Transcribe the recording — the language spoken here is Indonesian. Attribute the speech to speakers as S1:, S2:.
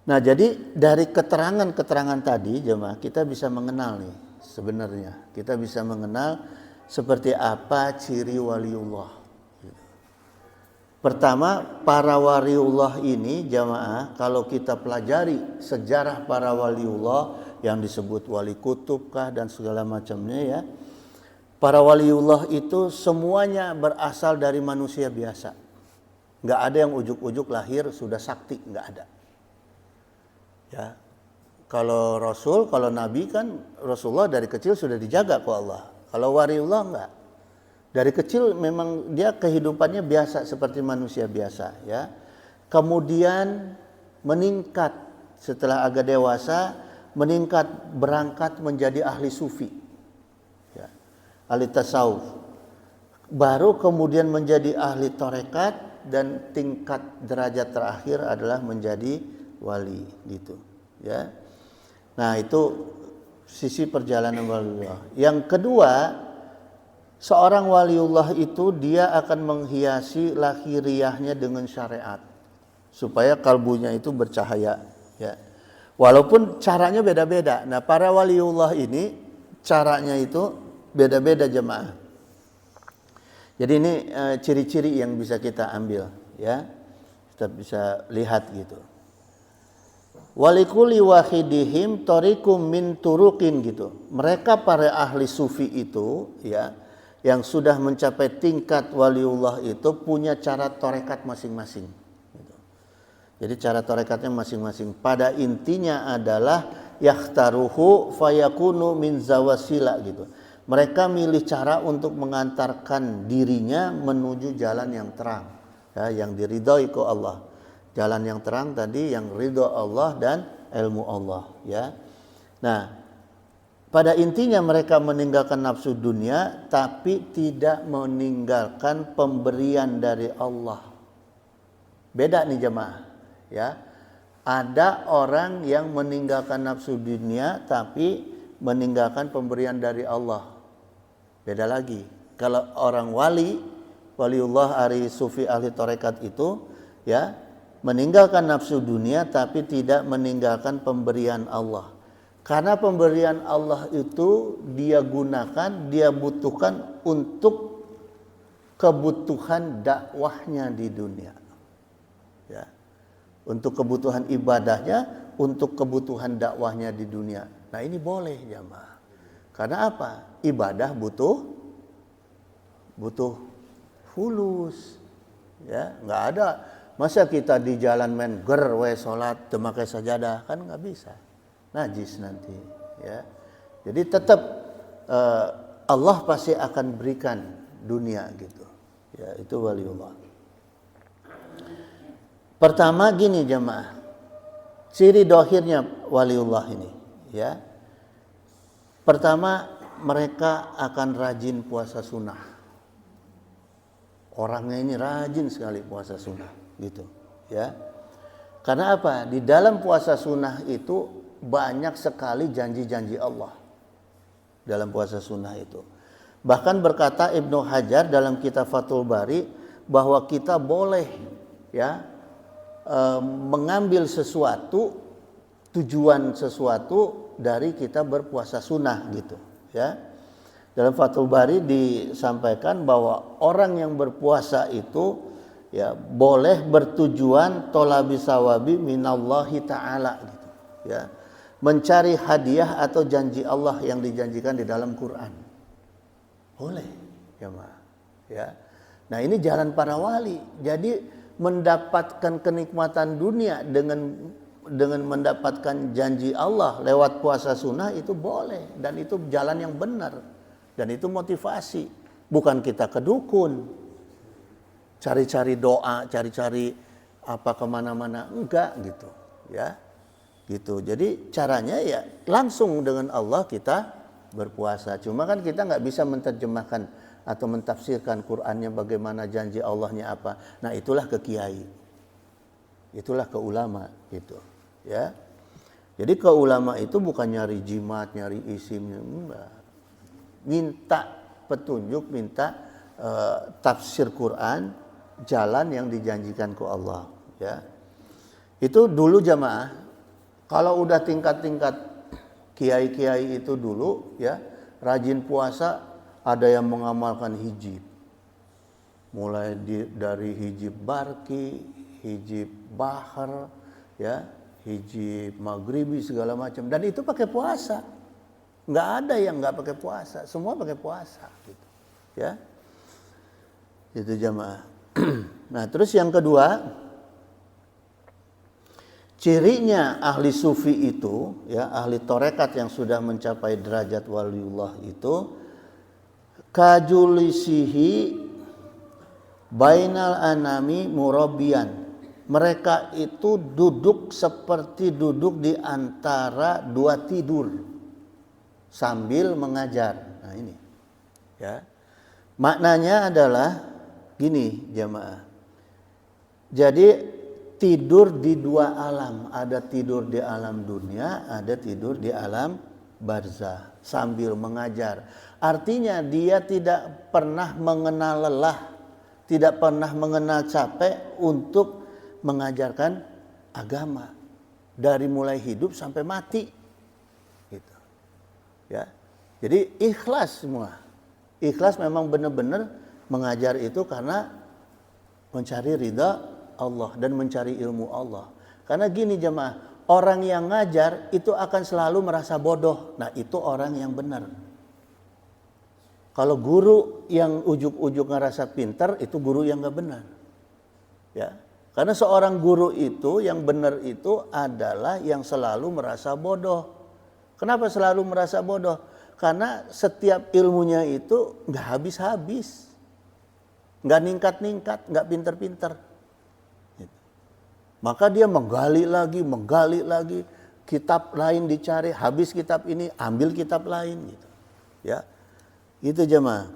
S1: Nah, jadi dari keterangan-keterangan tadi jemaah kita bisa mengenal nih sebenarnya. Kita bisa mengenal seperti apa ciri waliullah. Pertama, para waliullah ini jamaah kalau kita pelajari sejarah para waliullah yang disebut wali kutub kah dan segala macamnya ya. Para waliullah itu semuanya berasal dari manusia biasa. Enggak ada yang ujuk-ujuk lahir sudah sakti, enggak ada. Ya. Kalau Rasul, kalau Nabi kan Rasulullah dari kecil sudah dijaga ku Allah. Kalau waliullah enggak. Dari kecil memang dia kehidupannya biasa seperti manusia biasa ya. Kemudian meningkat setelah agak dewasa, meningkat berangkat menjadi ahli sufi. Ya. Ahli tasawuf. Baru kemudian menjadi ahli tarekat dan tingkat derajat terakhir adalah menjadi wali gitu ya. Nah, itu sisi perjalanan waliullah. Yang kedua, seorang waliullah itu dia akan menghiasi lahiriahnya dengan syariat supaya kalbunya itu bercahaya ya. Walaupun caranya beda-beda. Nah, para waliullah ini caranya itu beda-beda jemaah. Jadi ini ciri-ciri yang bisa kita ambil ya. Kita bisa lihat gitu. Walikuli wahidihim tarikum min turukin gitu. Mereka para ahli sufi itu ya, yang sudah mencapai tingkat waliullah itu punya cara tarekat masing-masing. Gitu. Jadi cara tarekatnya masing-masing. Pada intinya adalah yakhtaruhu fayakunu min zawasila gitu. Mereka milih cara untuk mengantarkan dirinya menuju jalan yang terang, ya, yang diridhoi ku Allah. Jalan yang terang tadi yang ridho Allah dan ilmu Allah ya. Nah, pada intinya mereka meninggalkan nafsu dunia tapi tidak meninggalkan pemberian dari Allah. Beda nih jemaah ya. Ada orang yang meninggalkan nafsu dunia tapi meninggalkan pemberian dari Allah. Beda lagi. Kalau orang waliullah ahli sufi ahli tarekat itu ya, meninggalkan nafsu dunia tapi tidak meninggalkan pemberian Allah. Karena pemberian Allah itu dia gunakan, dia butuhkan untuk kebutuhan dakwahnya di dunia. Ya. Untuk kebutuhan ibadahnya, untuk kebutuhan dakwahnya di dunia. Nah, ini boleh jamaah. Karena apa? Ibadah butuh fulus. Ya, enggak ada. Masa kita di jalan main salat memakai sajadah, kan nggak bisa, najis nanti ya. Jadi tetap Allah pasti akan berikan dunia gitu ya. Itu waliullah. Pertama gini jemaah, ciri dohirnya waliullah ini ya. Pertama, mereka akan rajin puasa sunnah. Orangnya ini rajin sekali puasa sunnah gitu ya. Karena apa? Di dalam puasa sunnah itu banyak sekali janji-janji Allah dalam puasa sunnah itu. Bahkan berkata Ibnu Hajar dalam kitab Fathul Bari bahwa kita boleh ya mengambil sesuatu, tujuan sesuatu dari kita berpuasa sunnah gitu ya. Dalam Fathul Bari disampaikan bahwa orang yang berpuasa itu ya boleh bertujuan tholabi sawabi minallahi ta'ala gitu ya, mencari hadiah atau janji Allah yang dijanjikan di dalam Quran. Boleh ya Ma ya. Nah, ini jalan para wali. Jadi mendapatkan kenikmatan dunia dengan mendapatkan janji Allah lewat puasa sunnah itu boleh, dan itu jalan yang benar, dan itu motivasi. Bukan kita kedukun cari-cari doa, cari-cari apa kemana-mana, enggak gitu ya gitu. Jadi caranya ya langsung dengan Allah kita berpuasa. Cuma kan kita nggak bisa menerjemahkan atau mentafsirkan Qur'annya bagaimana, janji Allahnya apa. Nah, itulah ke kiai, itulah ke ulama gitu ya. Jadi ke ulama itu bukan nyari jimat, nyari isim, enggak. Minta petunjuk, minta tafsir Quran, jalan yang dijanjikan ke Allah ya. Itu dulu jamaah Kalau udah tingkat-tingkat kiai-kiai itu dulu ya, rajin puasa, ada yang mengamalkan hijab. Mulai dari hijab barki, hijab bahar, ya, hijab maghribi segala macam. Dan itu pakai puasa. Nggak ada yang nggak pakai puasa, semua pakai puasa. Gitu. Ya, itu jamaah. Nah, terus yang kedua, cirinya ahli sufi itu, ya, ahli torekat yang sudah mencapai derajat waliullah itu, kajulisihi bainal anami murabian. Mereka itu duduk seperti duduk di antara dua tidur sambil mengajar. Nah ini, ya, maknanya adalah gini jamaah. Jadi tidur di dua alam, ada tidur di alam dunia, ada tidur di alam barzah sambil mengajar. Artinya dia tidak pernah mengenal lelah, tidak pernah mengenal capek untuk mengajarkan agama dari mulai hidup sampai mati. Gitu. Ya. Jadi ikhlas semua. Ikhlas memang benar-benar mengajar itu karena mencari ridha Allah dan mencari ilmu Allah. Karena gini jemaah, orang yang ngajar itu akan selalu merasa bodoh. Nah, itu orang yang benar. Kalau guru yang ujuk-ujuk ngerasa pintar, itu guru yang gak benar. Ya. Karena seorang guru itu yang benar itu adalah yang selalu merasa bodoh. Kenapa selalu merasa bodoh? Karena setiap ilmunya itu gak habis-habis. Gak ningkat-ningkat, gak pintar-pintar. Maka dia menggali lagi, kitab lain dicari, habis kitab ini, ambil kitab lain gitu. Ya. Itu jemaah.